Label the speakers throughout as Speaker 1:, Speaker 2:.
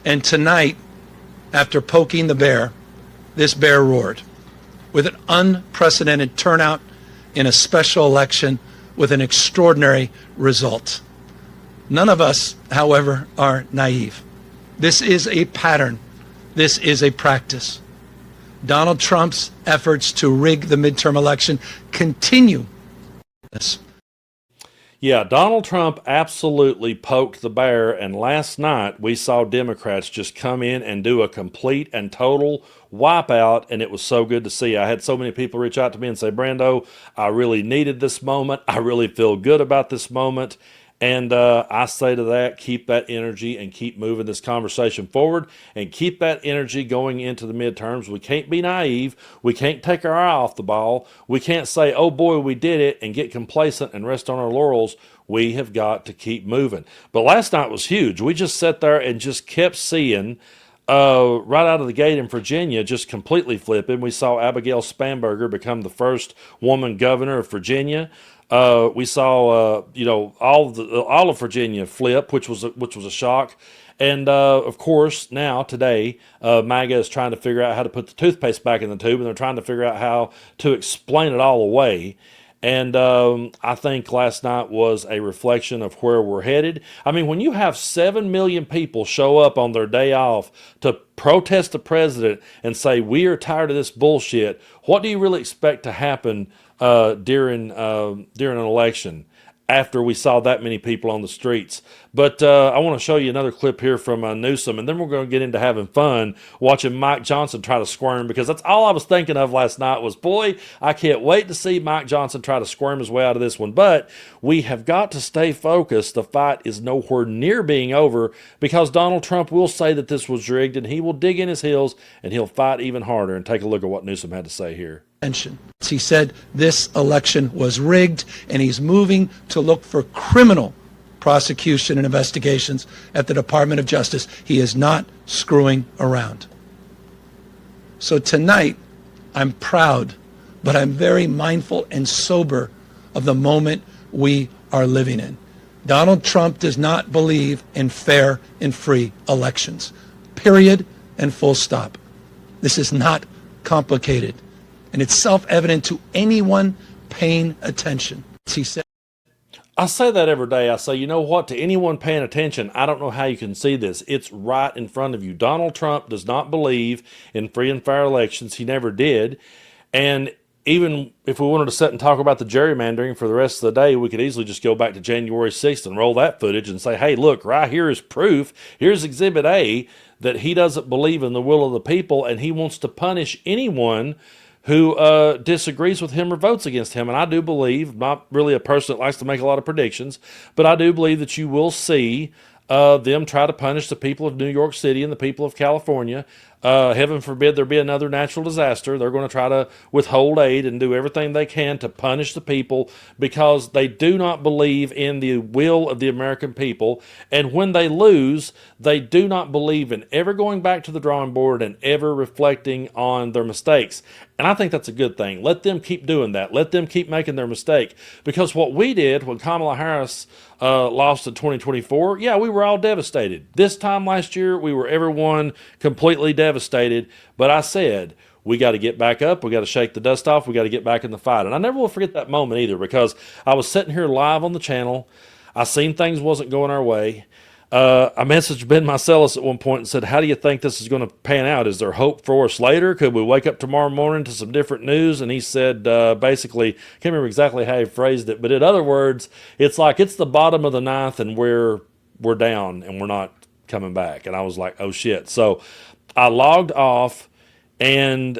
Speaker 1: And tonight, after poking the bear, this bear roared with an unprecedented turnout in a special election with an extraordinary result. None of us, however, are naive. This is a pattern. This is a practice. Donald Trump's efforts to rig the midterm election continue.
Speaker 2: Yeah, Donald Trump absolutely poked the bear, and last night we saw Democrats just come in and do a complete and total wipeout, and it was so good to see. I had so many people reach out to me and say, Brando, I really needed this moment. I really feel good about this moment. And I say to that, keep that energy and keep moving this conversation forward and keep that energy going into the midterms. We can't be naive. We can't take our eye off the ball. We can't say, oh boy, we did it and get complacent and rest on our laurels. We have got to keep moving. But last night was huge. We just sat there and just kept seeing right out of the gate in Virginia, just completely flipping. We saw Abigail Spanberger become the first woman governor of Virginia. We saw, all of Virginia flip, which was a shock. And of course, now today, Maga is trying to figure out how to put the toothpaste back in the tube, and they're trying to figure out how to explain it all away. And I think last night was a reflection of where we're headed. I mean, when you have 7 million people show up on their day off to protest the president and say, we are tired of this bullshit, what do you really expect to happen during an election after we saw that many people on the streets? But I want to show you another clip here from Newsom, and then we're going to get into having fun watching Mike Johnson try to squirm, because that's all I was thinking of last night was, boy, I can't wait to see Mike Johnson try to squirm his way out of this one. But we have got to stay focused. The fight is nowhere near being over, because Donald Trump will say that this was rigged, and he will dig in his heels, and he'll fight even harder. And take a look at what Newsom had to say here.
Speaker 1: He said this election was rigged, and he's moving to look for criminal prosecution and investigations at the Department of Justice. He is not screwing around. So tonight, I'm proud, but I'm very mindful and sober of the moment we are living in. Donald Trump does not believe in fair and free elections. Period and full stop. This is not complicated. And it's self-evident to anyone paying attention. He said,
Speaker 2: I say that every day. I say, you know what? To anyone paying attention, I don't know how you can see this. It's right in front of you. Donald Trump does not believe in free and fair elections. He never did. And even if we wanted to sit and talk about the gerrymandering for the rest of the day, we could easily just go back to January 6th and roll that footage and say, hey, look, right here is proof. Here's Exhibit A that he doesn't believe in the will of the people, and he wants to punish anyone who disagrees with him or votes against him. And I do believe, not really a person that likes to make a lot of predictions, but I do believe that you will see them try to punish the people of New York City and the people of California. Heaven forbid there be another natural disaster. They're going to try to withhold aid and do everything they can to punish the people, because they do not believe in the will of the American people. And when they lose, they do not believe in ever going back to the drawing board and ever reflecting on their mistakes. And I think that's a good thing. Let them keep doing that. Let them keep making their mistake. Because what we did when Kamala Harris lost in 2024, yeah, we were all devastated. This time last year, we were everyone completely devastated. But I said, we got to get back up. We got to shake the dust off. We got to get back in the fight. And I never will forget that moment either, because I was sitting here live on the channel. I seen things wasn't going our way. I messaged Ben Marcellus at one point and said, how do you think this is going to pan out? Is there hope for us later? Could we wake up tomorrow morning to some different news? And he said, basically, can't remember exactly how he phrased it, but in other words, it's like it's the bottom of the ninth and we're down and we're not coming back. And I was like, oh shit. So I logged off and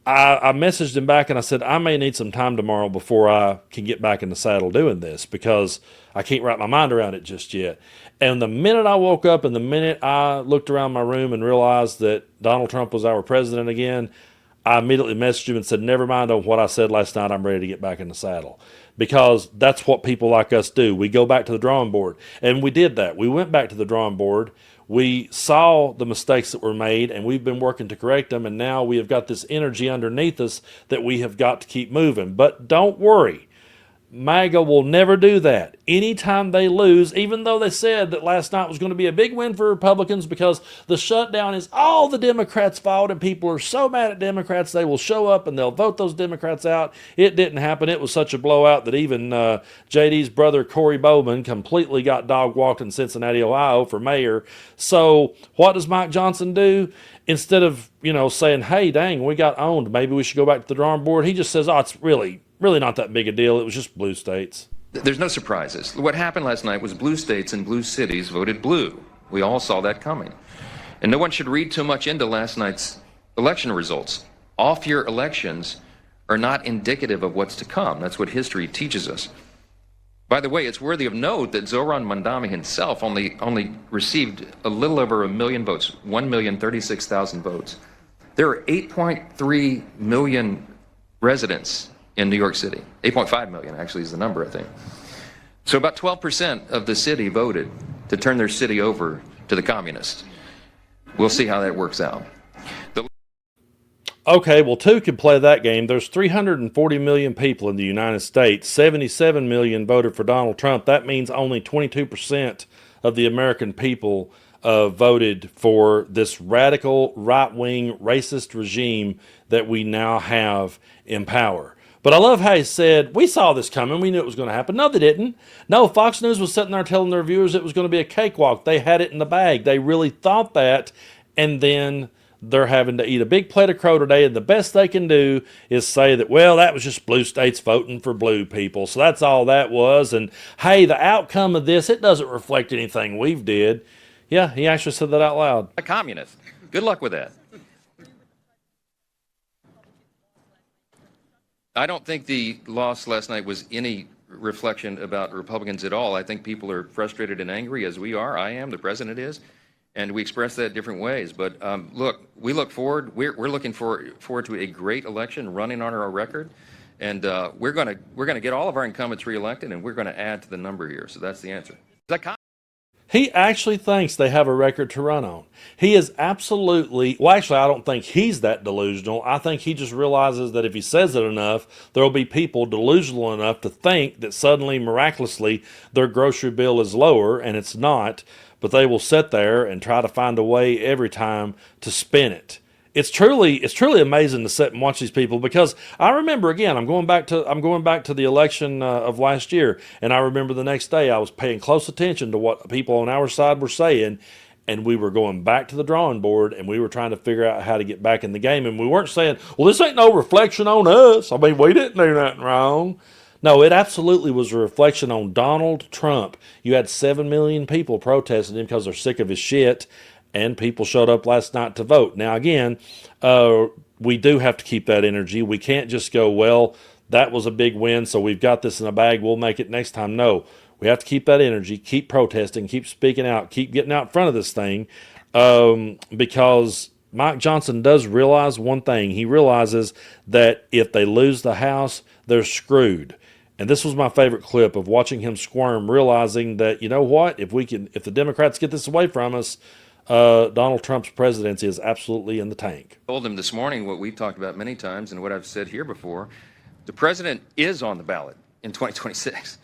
Speaker 2: I messaged him back and I said, I may need some time tomorrow before I can get back in the saddle doing this, because I can't wrap my mind around it just yet. And the minute I woke up and the minute I looked around my room and realized that Donald Trump was our president again, I immediately messaged him and said, never mind on what I said last night, I'm ready to get back in the saddle. Because that's what people like us do. We go back to the drawing board. And we did that. We went back to the drawing board. We saw the mistakes that were made, and we've been working to correct them. And now we have got this energy underneath us that we have got to keep moving. But don't worry. MAGA will never do that. Anytime they lose, even though they said that last night was going to be a big win for Republicans because the shutdown is all the Democrats' fault and people are so mad at Democrats they will show up and they'll vote those Democrats out. It didn't happen. It was such a blowout that even JD's brother Corey Bowman completely got dog walked in Cincinnati, Ohio for mayor. So what does Mike Johnson do? Instead of, saying, hey, dang, we got owned, maybe we should go back to the drawing board, he just says, oh, it's really not that big a deal. It was just blue states.
Speaker 3: There's no surprises. What happened last night was blue states and blue cities voted blue. We all saw that coming. And no one should read too much into last night's election results. Off-year elections are not indicative of what's to come. That's what history teaches us. By the way, it's worthy of note that Zoran Mandami himself only received a little over 1 million votes, 1,036,000 votes. There are 8.3 million residents in New York City. 8.5 million actually is the number, I think. So about 12% of the city voted to turn their city over to the communists. We'll see how that works out.
Speaker 2: Okay, well, two could play that game. There's 340 million people in the United States. 77 million voted for Donald Trump. That means only 22% of the American people voted for this radical, right-wing, racist regime that we now have in power. But I love how he said, we saw this coming. We knew it was going to happen. No, they didn't. No, Fox News was sitting there telling their viewers it was going to be a cakewalk. They had it in the bag. They really thought that, and then they're having to eat a big plate of crow today, and the best they can do is say that, well, that was just blue states voting for blue people, so that's all that was, and hey, the outcome of this, it doesn't reflect anything we've did. Yeah, he actually said that out loud.
Speaker 3: A communist. Good luck with that. I don't think the loss last night was any reflection about Republicans at all. I think people are frustrated and angry, as we are. I am, the president is. And we express that different ways. But look, we look forward. We're looking forward to a great election running on our record, and we're going to get all of our incumbents reelected, and we're going to add to the number here. So that's the answer.
Speaker 2: He actually thinks they have a record to run on. He is absolutely, well, actually, I don't think he's that delusional. I think he just realizes that if he says it enough, there will be people delusional enough to think that suddenly, miraculously, their grocery bill is lower, and it's not. But they will sit there and try to find a way every time to spin it. It's truly amazing to sit and watch these people, because I remember, again, I'm going back to the election of last year, and I remember the next day I was paying close attention to what people on our side were saying, and we were going back to the drawing board, and we were trying to figure out how to get back in the game, and we weren't saying, well, this ain't no reflection on us. I mean, we didn't do nothing wrong. No, it absolutely was a reflection on Donald Trump. You had 7 million people protesting him because they're sick of his shit, and people showed up last night to vote. Now, again, we do have to keep that energy. We can't just go, well, that was a big win, so we've got this in a bag, we'll make it next time. No, we have to keep that energy, keep protesting, keep speaking out, keep getting out in front of this thing, because Mike Johnson does realize one thing. He realizes that if they lose the House, they're screwed. And this was my favorite clip of watching him squirm, realizing that, you know what, if the Democrats get this away from us, Donald Trump's presidency is absolutely in the tank.
Speaker 3: I told him this morning what we've talked about many times and what I've said here before. The president is on the ballot in 2026.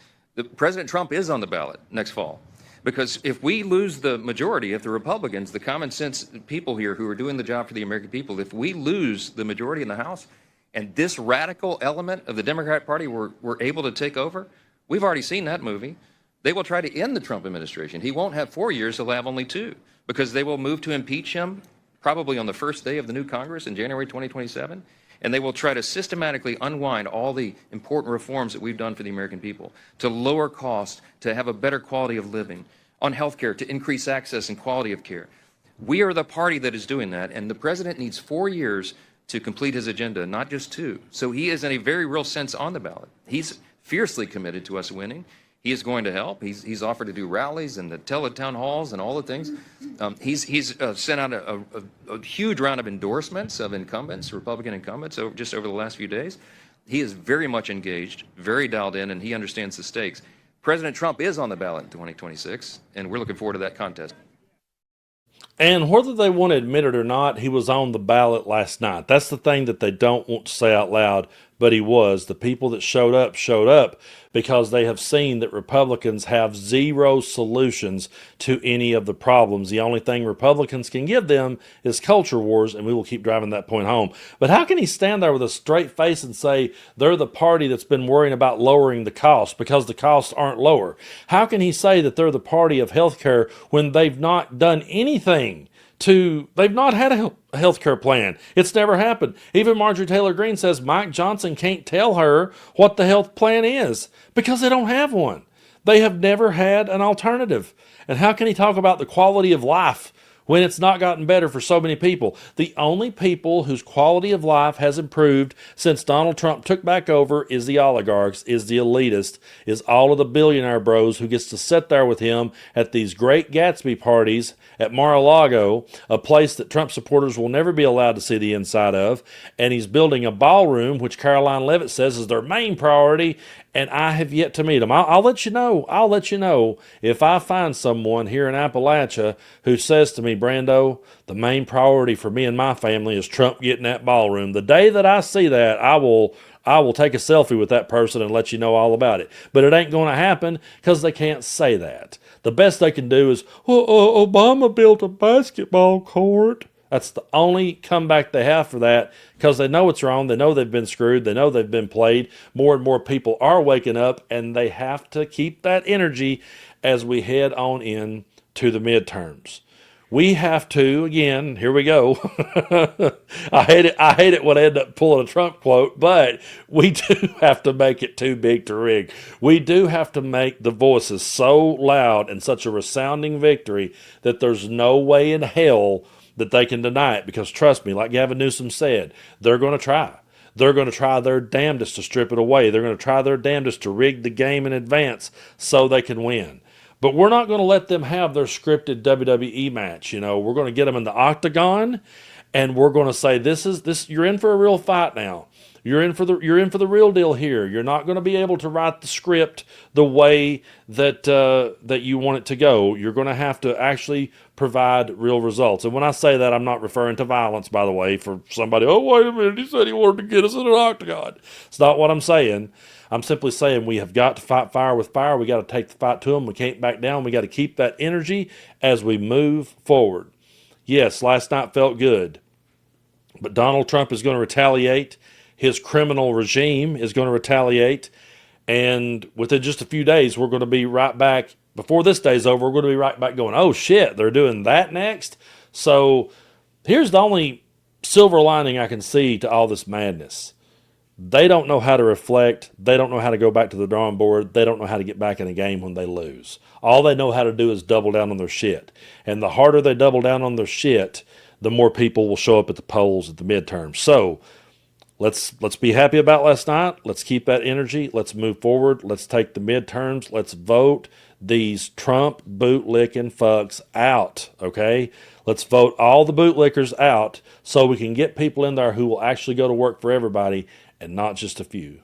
Speaker 3: President Trump is on the ballot next fall. Because if we lose the majority, if the Republicans, the common sense people here who are doing the job for the American people, if we lose the majority in the House, and this radical element of the Democrat Party were able to take over, we've already seen that movie. They will try to end the Trump administration. He won't have 4 years, he'll have only 2, because they will move to impeach him probably on the first day of the new Congress in January 2027, and they will try to systematically unwind all the important reforms that we've done for the American people, to lower costs, to have a better quality of living, on health care, to increase access and quality of care. We are the party that is doing that, and the president needs 4 years to complete his agenda, not just 2. So he is in a very real sense on the ballot. He's fiercely committed to us winning. He is going to help. He's offered to do rallies and the teletown halls and all the things. He's sent out a huge round of endorsements of incumbents, Republican incumbents, just over the last few days. He is very much engaged, very dialed in, and he understands the stakes. President Trump is on the ballot in 2026, and we're looking forward to that contest.
Speaker 2: And whether they want to admit it or not, he was on the ballot last night. That's the thing that they don't want to say out loud. but he was. The people that showed up because they have seen that Republicans have zero solutions to any of the problems. The only thing Republicans can give them is culture wars, and we will keep driving that point home. But how can he stand there with a straight face and say they're the party that's been worrying about lowering the cost because the costs aren't lower? How can he say that they're the party of healthcare when they've not done anything? They've not had a health care plan. It's never happened. Even Marjorie Taylor Greene says Mike Johnson can't tell her what the health plan is because they don't have one. They have never had an alternative. And how can he talk about the quality of life when it's not gotten better for so many people? The only people whose quality of life has improved since Donald Trump took back over is the oligarchs, is the elitists, is all of the billionaire bros who gets to sit there with him at these great Gatsby parties at Mar-a-Lago, a place that Trump supporters will never be allowed to see the inside of, and he's building a ballroom, which Caroline Leavitt says is their main priority, and I have yet to meet him. I'll let you know. I'll let you know if I find someone here in Appalachia who says to me, Brando, the main priority for me and my family is Trump getting that ballroom. The day that I see that, I will take a selfie with that person and let you know all about it. But it ain't going to happen because they can't say that. The best they can do is, Obama built a basketball court. That's the only comeback they have for that because they know it's wrong. They know they've been screwed. They know they've been played. More and more people are waking up, and they have to keep that energy as we head on in to the midterms. We have to, again, here we go. I hate it when I end up pulling a Trump quote, but we do have to make it too big to rig. We do have to make the voices so loud and such a resounding victory that there's no way in hell that they can deny it, because trust me, like Gavin Newsom said, they're going to try. They're going to try their damnedest to strip it away. They're going to try their damnedest to rig the game in advance so they can win. But we're not going to let them have their scripted WWE match. You know, we're going to get them in the octagon, and we're going to say, this. You're in for a real fight now. You're in for the real deal here. You're not going to be able to write the script the way that you want it to go. You're going to have to actually provide real results. And when I say that, I'm not referring to violence, by the way, for somebody, oh, wait a minute, he said he wanted to get us in an octagon. It's not what I'm saying. I'm simply saying we have got to fight fire with fire. We got to take the fight to them. We can't back down. We got to keep that energy as we move forward. Yes, last night felt good, but Donald Trump is going to retaliate. His criminal regime is going to retaliate. And within just a few days, we're going to be right back. Before this day's over, we're going to be right back going, oh, shit, they're doing that next? So here's the only silver lining I can see to all this madness. They don't know how to reflect. They don't know how to go back to the drawing board. They don't know how to get back in a game when they lose. All they know how to do is double down on their shit. And the harder they double down on their shit, the more people will show up at the polls at the midterms. So let's be happy about last night. Let's keep that energy. Let's move forward. Let's take the midterms. Let's vote these Trump bootlicking fucks out, okay? Let's vote all the bootlickers out so we can get people in there who will actually go to work for everybody and not just a few.